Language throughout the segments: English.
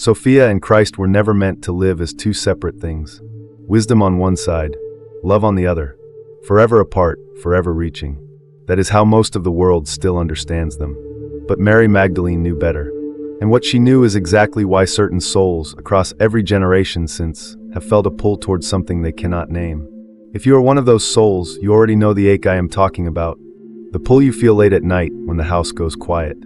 Sophia and Christ were never meant to live as two separate things. Wisdom on one side, love on the other. Forever apart, forever reaching. That is how most of the world still understands them. But Mary Magdalene knew better. And what she knew is exactly why certain souls, across every generation since, have felt a pull towards something they cannot name. If you are one of those souls, you already know the ache I am talking about. The pull you feel late at night when the house goes quiet.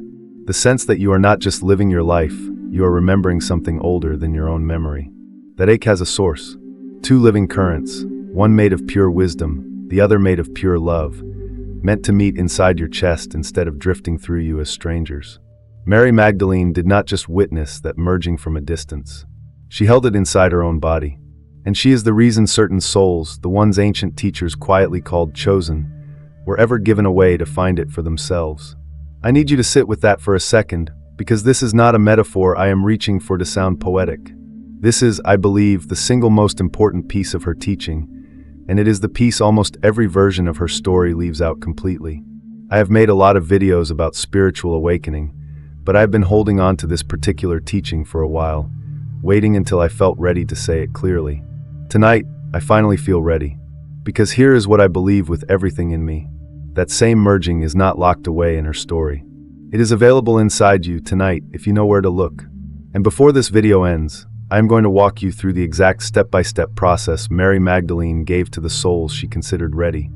The sense that you are not just living your life, you are remembering something older than your own memory. That ache has a source. Two living currents, one made of pure wisdom, the other made of pure love, meant to meet inside your chest instead of drifting through you as strangers. Mary Magdalene did not just witness that merging from a distance. She held it inside her own body. And she is the reason certain souls, the ones ancient teachers quietly called chosen, were ever given away to find it for themselves. I need you to sit with that for a second, because this is not a metaphor I am reaching for to sound poetic. This is, I believe, the single most important piece of her teaching, and it is the piece almost every version of her story leaves out completely. I have made a lot of videos about spiritual awakening, but I have been holding on to this particular teaching for a while, waiting until I felt ready to say it clearly. Tonight, I finally feel ready, because here is what I believe with everything in me. That same merging is not locked away in her story. It is available inside you tonight if you know where to look. And before this video ends, I am going to walk you through the exact step-by-step process Mary Magdalene gave to the souls she considered ready.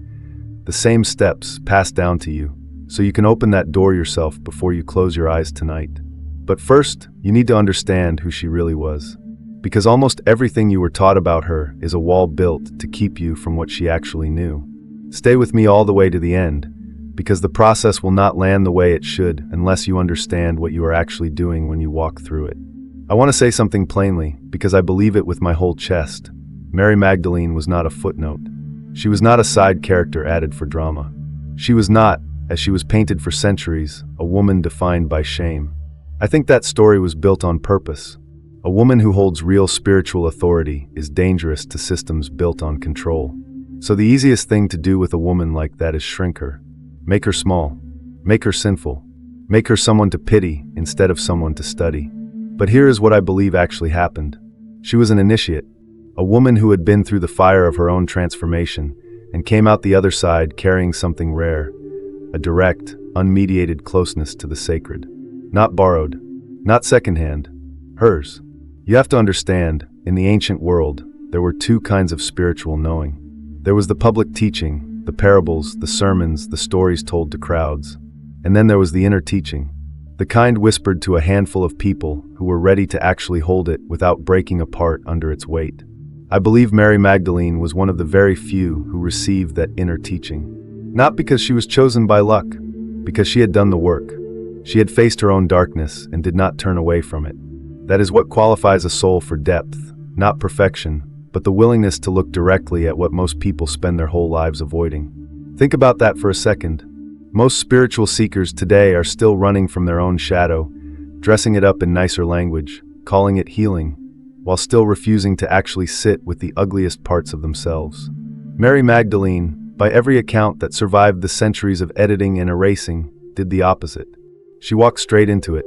The same steps passed down to you, so you can open that door yourself before you close your eyes tonight. But first, you need to understand who she really was. Because almost everything you were taught about her is a wall built to keep you from what she actually knew. Stay with me all the way to the end, because the process will not land the way it should unless you understand what you are actually doing when you walk through it. I want to say something plainly, because I believe it with my whole chest. Mary Magdalene was not a footnote. She was not a side character added for drama. She was not, as she was painted for centuries, a woman defined by shame. I think that story was built on purpose. A woman who holds real spiritual authority is dangerous to systems built on control. So the easiest thing to do with a woman like that is shrink her. Make her small. Make her sinful. Make her someone to pity instead of someone to study. But here is what I believe actually happened. She was an initiate, a woman who had been through the fire of her own transformation and came out the other side carrying something rare, a direct, unmediated closeness to the sacred. Not borrowed, not secondhand, hers. You have to understand, in the ancient world, there were two kinds of spiritual knowing. There was the public teaching, the parables, the sermons, the stories told to crowds. And then there was the inner teaching, the kind whispered to a handful of people who were ready to actually hold it without breaking apart under its weight. I believe Mary Magdalene was one of the very few who received that inner teaching. Not because she was chosen by luck, because she had done the work. She had faced her own darkness and did not turn away from it. That is what qualifies a soul for depth, not perfection, but the willingness to look directly at what most people spend their whole lives avoiding. Think about that for a second. Most spiritual seekers today are still running from their own shadow, dressing it up in nicer language, calling it healing, while still refusing to actually sit with the ugliest parts of themselves. Mary Magdalene, by every account that survived the centuries of editing and erasing, did the opposite. She walked straight into it.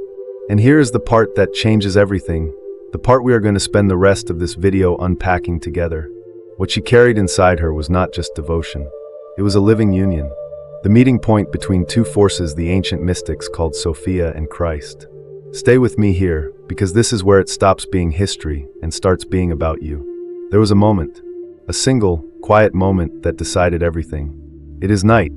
And here is the part that changes everything, the part we are going to spend the rest of this video unpacking together. What she carried inside her was not just devotion. It was a living union, the meeting point between two forces the ancient mystics called Sophia and Christ. Stay with me here, because this is where it stops being history and starts being about you. There was a moment, a single, quiet moment that decided everything. It is night.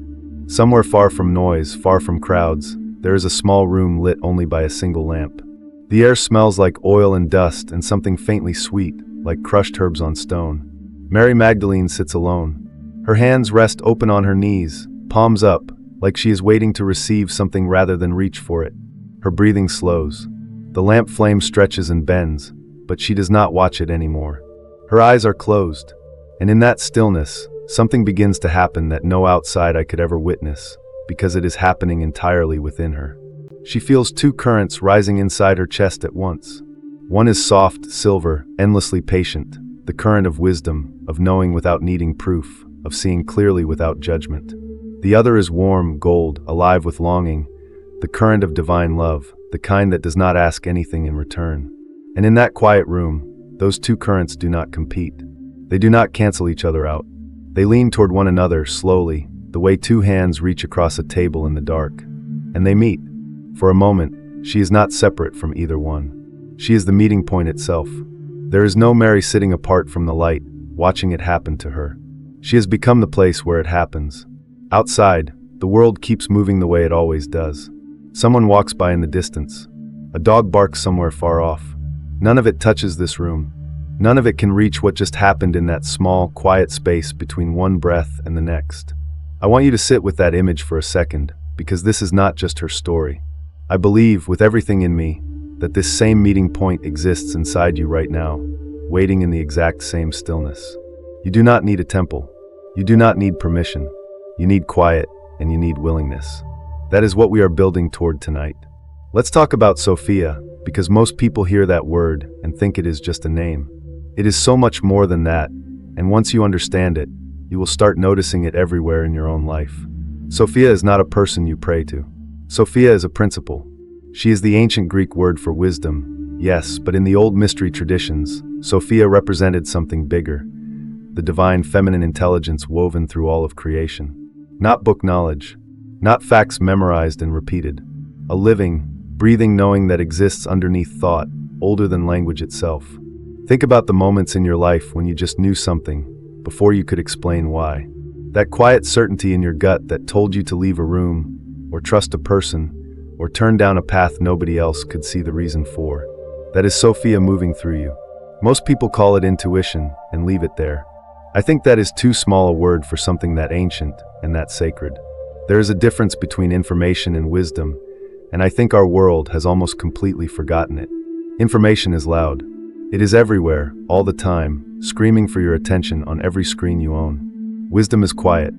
Somewhere far from noise, far from crowds, there is a small room lit only by a single lamp. The air smells like oil and dust and something faintly sweet, like crushed herbs on stone. Mary Magdalene sits alone. Her hands rest open on her knees, palms up, like she is waiting to receive something rather than reach for it. Her breathing slows. The lamp flame stretches and bends, but she does not watch it anymore. Her eyes are closed, and in that stillness, something begins to happen that no outside eye could ever witness, because it is happening entirely within her. She feels two currents rising inside her chest at once. One is soft, silver, endlessly patient, the current of wisdom, of knowing without needing proof, of seeing clearly without judgment. The other is warm, gold, alive with longing, the current of divine love, the kind that does not ask anything in return. And in that quiet room, those two currents do not compete. They do not cancel each other out. They lean toward one another slowly, the way two hands reach across a table in the dark. And they meet. For a moment, she is not separate from either one. She is the meeting point itself. There is no Mary sitting apart from the light, watching it happen to her. She has become the place where it happens. Outside, the world keeps moving the way it always does. Someone walks by in the distance. A dog barks somewhere far off. None of it touches this room. None of it can reach what just happened in that small, quiet space between one breath and the next. I want you to sit with that image for a second, because this is not just her story. I believe, with everything in me, that this same meeting point exists inside you right now, waiting in the exact same stillness. You do not need a temple. You do not need permission. You need quiet, and you need willingness. That is what we are building toward tonight. Let's talk about Sophia, because most people hear that word and think it is just a name. It is so much more than that, and once you understand it, you will start noticing it everywhere in your own life. Sophia is not a person you pray to. Sophia is a principle. She is the ancient Greek word for wisdom, yes, but in the old mystery traditions, Sophia represented something bigger, the divine feminine intelligence woven through all of creation. Not book knowledge, not facts memorized and repeated. A living, breathing knowing that exists underneath thought, older than language itself. Think about the moments in your life when you just knew something, before you could explain why. That quiet certainty in your gut that told you to leave a room, or trust a person, or turn down a path nobody else could see the reason for. That is Sophia moving through you. Most people call it intuition, and leave it there. I think that is too small a word for something that ancient and that sacred. There is a difference between information and wisdom, and I think our world has almost completely forgotten it. Information is loud. It is everywhere, all the time, screaming for your attention on every screen you own. Wisdom is quiet.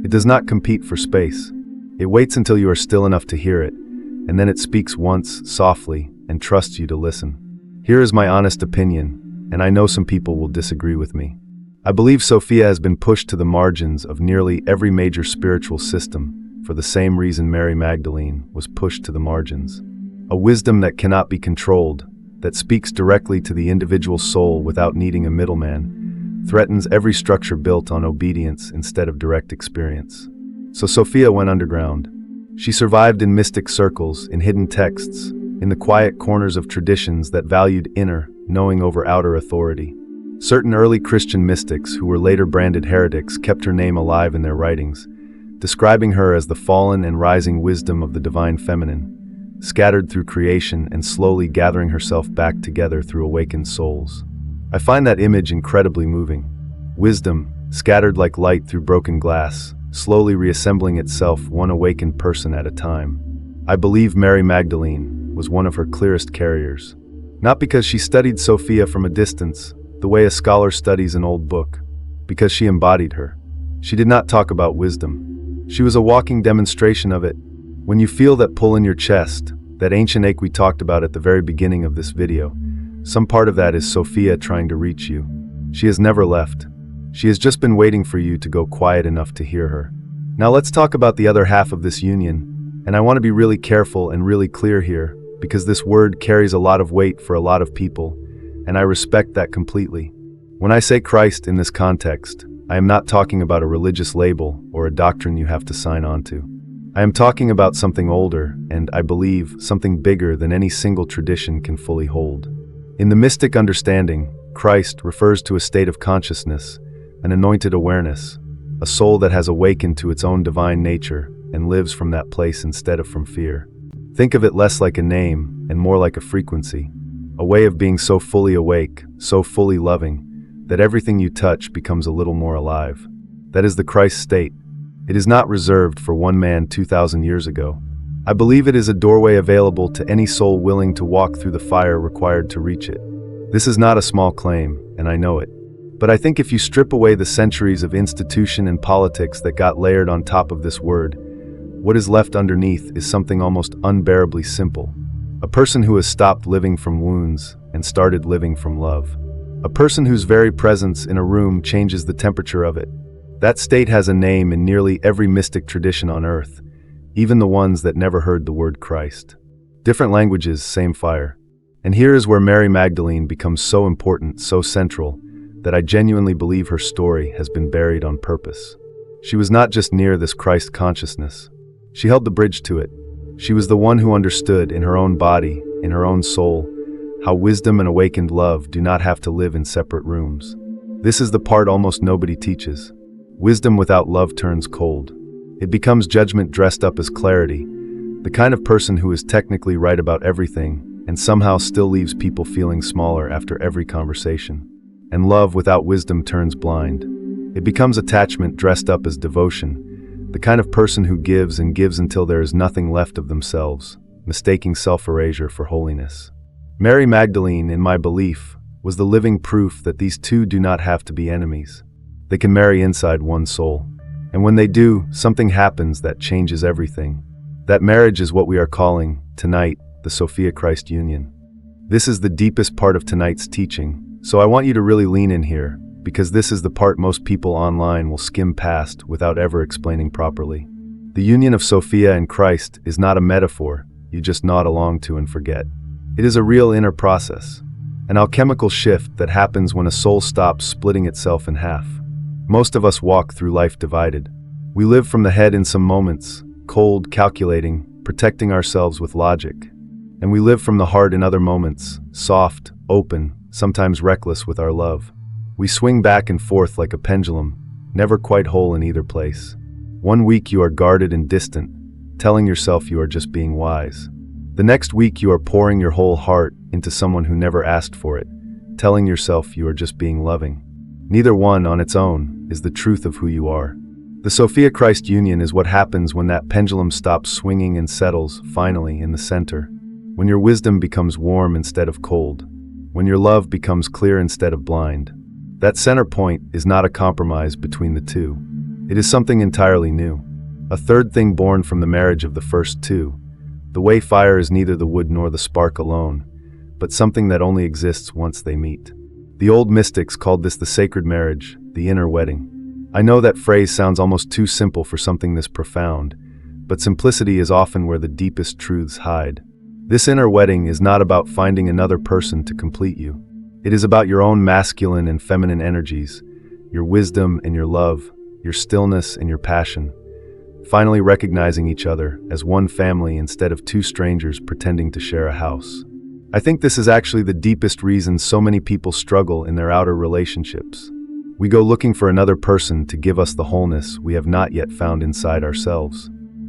It does not compete for space. It waits until you are still enough to hear it, and then it speaks once, softly, and trusts you to listen. Here is my honest opinion, and I know some people will disagree with me. I believe Sophia has been pushed to the margins of nearly every major spiritual system for the same reason Mary Magdalene was pushed to the margins. A wisdom that cannot be controlled, that speaks directly to the individual soul without needing a middleman, threatens every structure built on obedience instead of direct experience. So Sophia went underground. She survived in mystic circles, in hidden texts, in the quiet corners of traditions that valued inner, knowing over outer authority. Certain early Christian mystics who were later branded heretics kept her name alive in their writings, describing her as the fallen and rising wisdom of the divine feminine, scattered through creation and slowly gathering herself back together through awakened souls. I find that image incredibly moving. Wisdom, scattered like light through broken glass, slowly reassembling itself one awakened person at a time. I believe Mary Magdalene was one of her clearest carriers. Not because she studied Sophia from a distance, the way a scholar studies an old book, because she embodied her. She did not talk about wisdom. She was a walking demonstration of it. When you feel that pull in your chest, that ancient ache we talked about at the very beginning of this video, some part of that is Sophia trying to reach you. She has never left. She has just been waiting for you to go quiet enough to hear her. Now let's talk about the other half of this union, and I want to be really careful and really clear here, because this word carries a lot of weight for a lot of people, and I respect that completely. When I say Christ in this context, I am not talking about a religious label or a doctrine you have to sign on to. I am talking about something older, and I believe something bigger than any single tradition can fully hold. In the mystic understanding, Christ refers to a state of consciousness, an anointed awareness, a soul that has awakened to its own divine nature and lives from that place instead of from fear. Think of it less like a name and more like a frequency, a way of being so fully awake, so fully loving, that everything you touch becomes a little more alive. That is the Christ state. It is not reserved for one man 2,000 years ago. I believe it is a doorway available to any soul willing to walk through the fire required to reach it. This is not a small claim, and I know it. But I think if you strip away the centuries of institution and politics that got layered on top of this word, what is left underneath is something almost unbearably simple. A person who has stopped living from wounds and started living from love. A person whose very presence in a room changes the temperature of it. That state has a name in nearly every mystic tradition on earth, even the ones that never heard the word Christ. Different languages, same fire. And here is where Mary Magdalene becomes so important, so central, that I genuinely believe her story has been buried on purpose. She was not just near this Christ consciousness. She held the bridge to it. She was the one who understood in her own body, in her own soul, how wisdom and awakened love do not have to live in separate rooms. This is the part almost nobody teaches. Wisdom without love turns cold. It becomes judgment dressed up as clarity, the kind of person who is technically right about everything and somehow still leaves people feeling smaller after every conversation. And love without wisdom turns blind. It becomes attachment dressed up as devotion, the kind of person who gives and gives until there is nothing left of themselves, mistaking self-erasure for holiness. Mary Magdalene, in my belief, was the living proof that these two do not have to be enemies. They can marry inside one soul. And when they do, something happens that changes everything. That marriage is what we are calling, tonight, the Sophia-Christ union. This is the deepest part of tonight's teaching, so I want you to really lean in here, because this is the part most people online will skim past without ever explaining properly. The union of Sophia and Christ is not a metaphor you just nod along to and forget. It is a real inner process, an alchemical shift that happens when a soul stops splitting itself in half. Most of us walk through life divided. We live from the head in some moments, cold, calculating, protecting ourselves with logic. And we live from the heart in other moments, soft, open, sometimes reckless with our love. We swing back and forth like a pendulum, never quite whole in either place. One week you are guarded and distant, telling yourself you are just being wise. The next week you are pouring your whole heart into someone who never asked for it, telling yourself you are just being loving. Neither one on its own is the truth of who you are. The Sophia-Christ union is what happens when that pendulum stops swinging and settles, finally, in the center. When your wisdom becomes warm instead of cold. When your love becomes clear instead of blind. That center point is not a compromise between the two. It is something entirely new. A third thing born from the marriage of the first two. The way fire is neither the wood nor the spark alone, but something that only exists once they meet. The old mystics called this the sacred marriage, the inner wedding. I know that phrase sounds almost too simple for something this profound, but simplicity is often where the deepest truths hide. This inner wedding is not about finding another person to complete you. It is about your own masculine and feminine energies, your wisdom and your love, your stillness and your passion, finally recognizing each other as one family instead of two strangers pretending to share a house. I think this is actually the deepest reason so many people struggle in their outer relationships. We go looking for another person to give us the wholeness we have not yet found inside ourselves.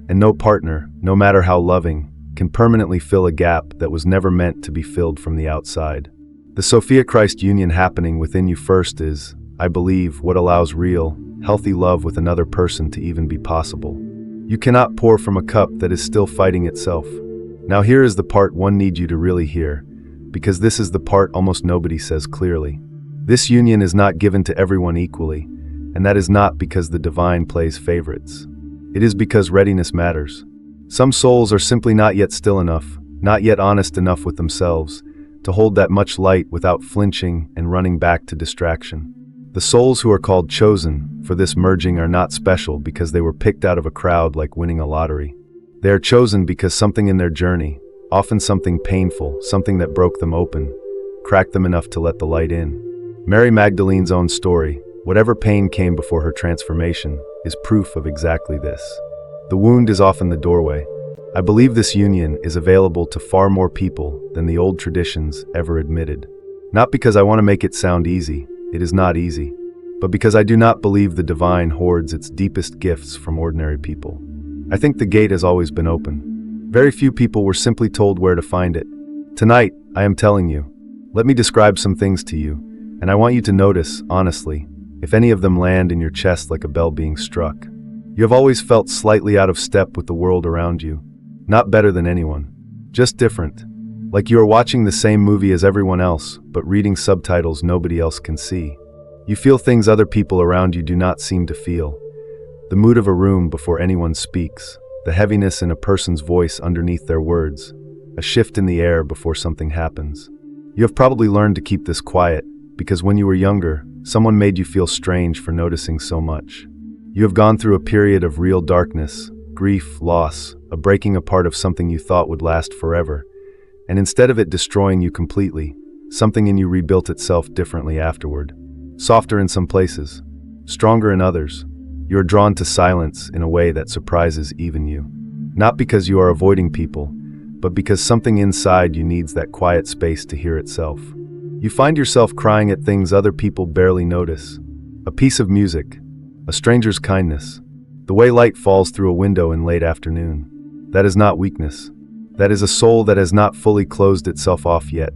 And no partner, no matter how loving, can permanently fill a gap that was never meant to be filled from the outside. The Sophia-Christ union happening within you first is, I believe, what allows real, healthy love with another person to even be possible. You cannot pour from a cup that is still fighting itself. Now here is the part one needs you to really hear, because this is the part almost nobody says clearly. This union is not given to everyone equally, and that is not because the divine plays favorites. It is because readiness matters. Some souls are simply not yet still enough, not yet honest enough with themselves, to hold that much light without flinching and running back to distraction. The souls who are called chosen for this merging are not special because they were picked out of a crowd like winning a lottery. They are chosen because something in their journey, often something painful, something that broke them open, cracked them enough to let the light in. Mary Magdalene's own story, whatever pain came before her transformation, is proof of exactly this. The wound is often the doorway. I believe this union is available to far more people than the old traditions ever admitted. Not because I want to make it sound easy, it is not easy, but because I do not believe the divine hoards its deepest gifts from ordinary people. I think the gate has always been open. Very few people were simply told where to find it. Tonight, I am telling you. Let me describe some things to you, and I want you to notice, honestly, if any of them land in your chest like a bell being struck. You have always felt slightly out of step with the world around you. Not better than anyone. Just different. Like you are watching the same movie as everyone else, but reading subtitles nobody else can see. You feel things other people around you do not seem to feel. The mood of a room before anyone speaks. The heaviness in a person's voice underneath their words. A shift in the air before something happens. You have probably learned to keep this quiet, because when you were younger, someone made you feel strange for noticing so much. You have gone through a period of real darkness, grief, loss, a breaking apart of something you thought would last forever, And instead of it destroying you completely, something in you rebuilt itself differently afterward. Softer in some places, stronger in others. You are drawn to silence in a way that surprises even you. Not because you are avoiding people, but because something inside you needs that quiet space to hear itself. You find yourself crying at things other people barely notice. A piece of music, a stranger's kindness, the way light falls through a window in late afternoon. That is not weakness. That is a soul that has not fully closed itself off yet,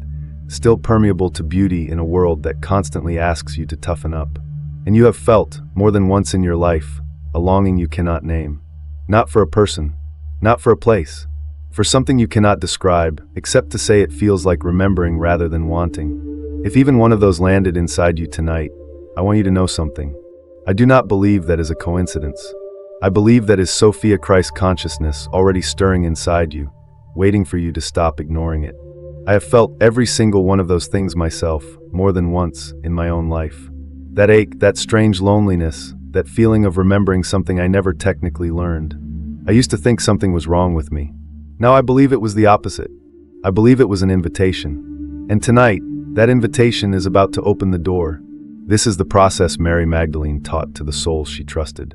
still permeable to beauty in a world that constantly asks you to toughen up. And you have felt, more than once in your life, a longing you cannot name. Not for a person, not for a place, for something you cannot describe, except to say it feels like remembering rather than wanting. If even one of those landed inside you tonight, I want you to know something. I do not believe that is a coincidence. I believe that is Sophia-Christ consciousness already stirring inside you, waiting for you to stop ignoring it. I have felt every single one of those things myself, more than once, in my own life. That ache, that strange loneliness, that feeling of remembering something I never technically learned. I used to think something was wrong with me. Now I believe it was the opposite. I believe it was an invitation. And tonight, that invitation is about to open the door. This is the process Mary Magdalene taught to the souls she trusted.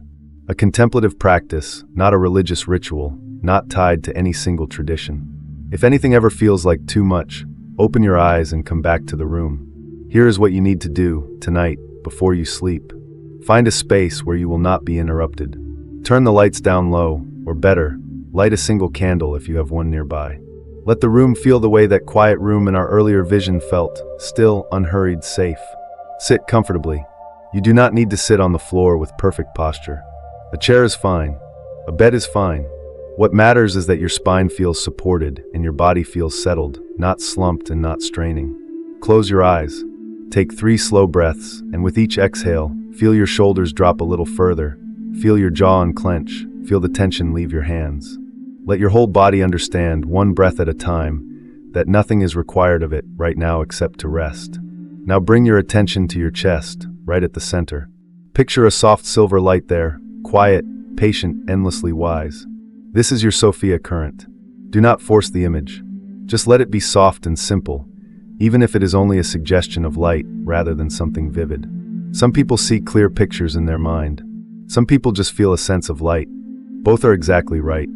A contemplative practice, not a religious ritual, not tied to any single tradition. If anything ever feels like too much, open your eyes and come back to the room. Here is what you need to do, tonight, before you sleep. Find a space where you will not be interrupted. Turn the lights down low, or better, light a single candle if you have one nearby. Let the room feel the way that quiet room in our earlier vision felt, still, unhurried, safe. Sit comfortably. You do not need to sit on the floor with perfect posture. A chair is fine. A bed is fine. What matters is that your spine feels supported and your body feels settled, not slumped and not straining. Close your eyes. Take 3 slow breaths, and with each exhale, feel your shoulders drop a little further. Feel your jaw unclench. Feel the tension leave your hands. Let your whole body understand, one breath at a time, that nothing is required of it right now except to rest. Now bring your attention to your chest, right at the center. Picture a soft silver light there, quiet, patient, endlessly wise. This is your Sophia current. Do not force the image. Just let it be soft and simple, even if it is only a suggestion of light rather than something vivid. Some people see clear pictures in their mind. Some people just feel a sense of light. Both are exactly right.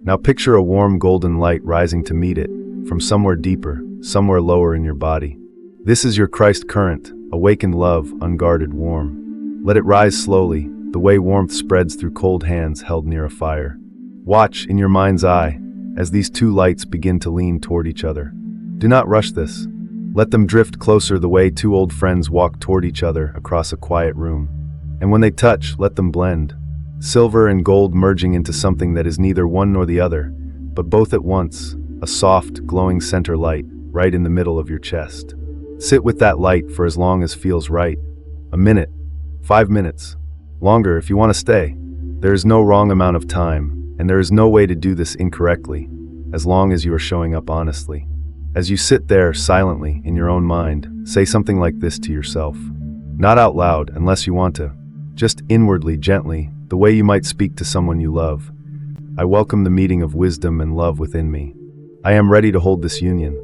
Now picture a warm golden light rising to meet it, from somewhere deeper, somewhere lower in your body. This is your Christ current, awakened love, unguarded, warm. Let it rise slowly, the way warmth spreads through cold hands held near a fire. Watch, in your mind's eye, as these 2 lights begin to lean toward each other. Do not rush this. Let them drift closer the way 2 old friends walk toward each other across a quiet room. And when they touch, let them blend. Silver and gold merging into something that is neither one nor the other, but both at once, a soft, glowing center light, right in the middle of your chest. Sit with that light for as long as feels right. A minute, 5 minutes, longer if you want to stay. There is no wrong amount of time, and there is no way to do this incorrectly, as long as you are showing up honestly. As you sit there silently in your own mind, say something like this to yourself. Not out loud unless you want to. Just inwardly, gently, the way you might speak to someone you love. I welcome the meeting of wisdom and love within me. I am ready to hold this union.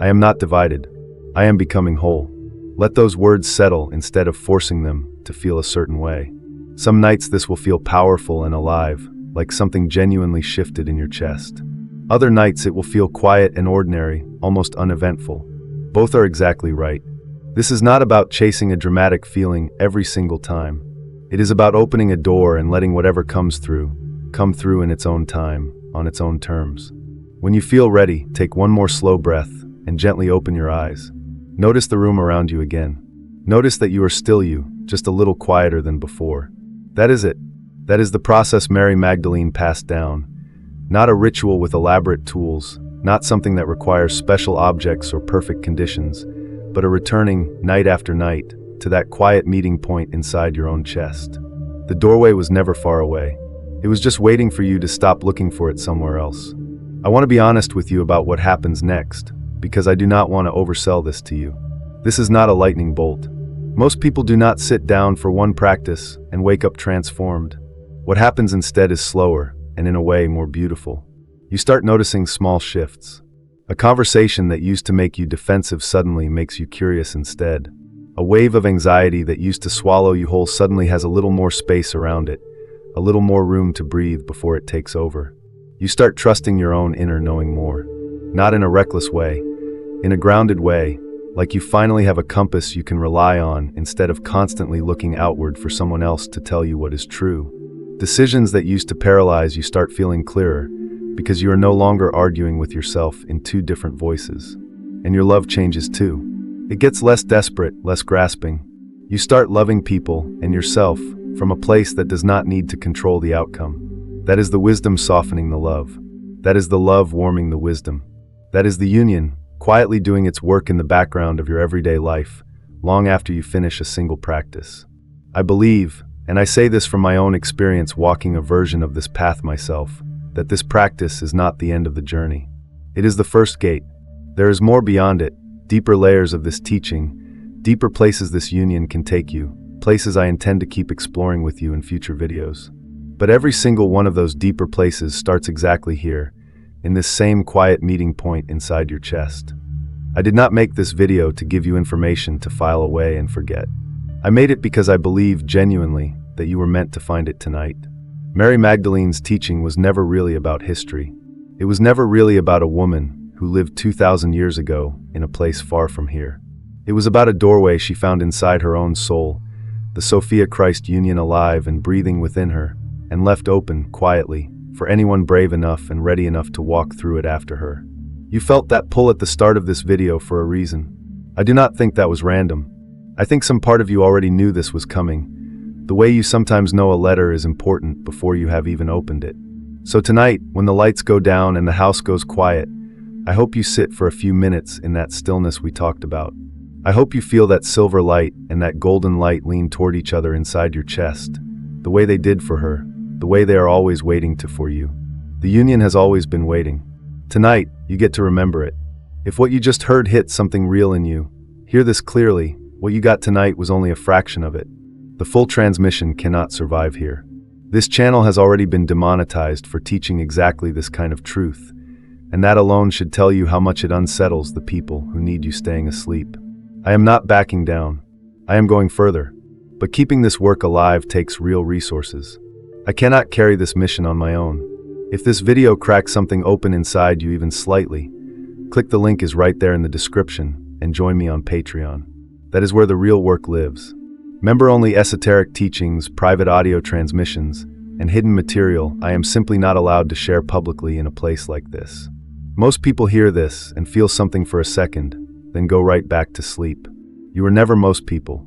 I am not divided. I am becoming whole. Let those words settle instead of forcing them to feel a certain way. Some nights this will feel powerful and alive, like something genuinely shifted in your chest. Other nights it will feel quiet and ordinary, almost uneventful. Both are exactly right. This is not about chasing a dramatic feeling every single time. It is about opening a door and letting whatever comes through, come through in its own time, on its own terms. When you feel ready, take 1 more slow breath and gently open your eyes. Notice the room around you again. Notice that you are still you, just a little quieter than before. That is it. That is the process Mary Magdalene passed down. Not a ritual with elaborate tools, not something that requires special objects or perfect conditions, but a returning, night after night, to that quiet meeting point inside your own chest. The doorway was never far away. It was just waiting for you to stop looking for it somewhere else. I want to be honest with you about what happens next, because I do not want to oversell this to you. This is not a lightning bolt. Most people do not sit down for one practice and wake up transformed. What happens instead is slower, and in a way more beautiful. You start noticing small shifts. A conversation that used to make you defensive suddenly makes you curious instead. A wave of anxiety that used to swallow you whole suddenly has a little more space around it, a little more room to breathe before it takes over. You start trusting your own inner knowing more. Not in a reckless way, in a grounded way, like you finally have a compass you can rely on instead of constantly looking outward for someone else to tell you what is true. Decisions that used to paralyze you start feeling clearer because you are no longer arguing with yourself in two different voices. And your love changes too. It gets less desperate, less grasping. You start loving people and yourself from a place that does not need to control the outcome. That is the wisdom softening the love. That is the love warming the wisdom. That is the union quietly doing its work in the background of your everyday life, long after you finish a single practice. I believe, and I say this from my own experience walking a version of this path myself, that this practice is not the end of the journey. It is the first gate. There is more beyond it, deeper layers of this teaching, deeper places this union can take you, places I intend to keep exploring with you in future videos. But every single one of those deeper places starts exactly here, in this same quiet meeting point inside your chest. I did not make this video to give you information to file away and forget. I made it because I believe genuinely that you were meant to find it tonight. Mary Magdalene's teaching was never really about history. It was never really about a woman who lived 2,000 years ago in a place far from here. It was about a doorway she found inside her own soul, the Sophia-Christ union alive and breathing within her, and left open, quietly, for anyone brave enough and ready enough to walk through it after her. You felt that pull at the start of this video for a reason. I do not think that was random. I think some part of you already knew this was coming. The way you sometimes know a letter is important before you have even opened it. So tonight, when the lights go down and the house goes quiet, I hope you sit for a few minutes in that stillness we talked about. I hope you feel that silver light and that golden light lean toward each other inside your chest, the way they did for her, the way they are always waiting to for you. The union has always been waiting. Tonight, you get to remember it. If what you just heard hit something real in you, hear this clearly, what you got tonight was only a fraction of it. The full transmission cannot survive here. This channel has already been demonetized for teaching exactly this kind of truth, and that alone should tell you how much it unsettles the people who need you staying asleep. I am not backing down. I am going further. But keeping this work alive takes real resources. I cannot carry this mission on my own. If this video cracks something open inside you even slightly, click the link is right there in the description and join me on Patreon. That is where the real work lives. Member-only esoteric teachings, private audio transmissions, and hidden material I am simply not allowed to share publicly in a place like this. Most people hear this and feel something for a second, then go right back to sleep. You are never most people.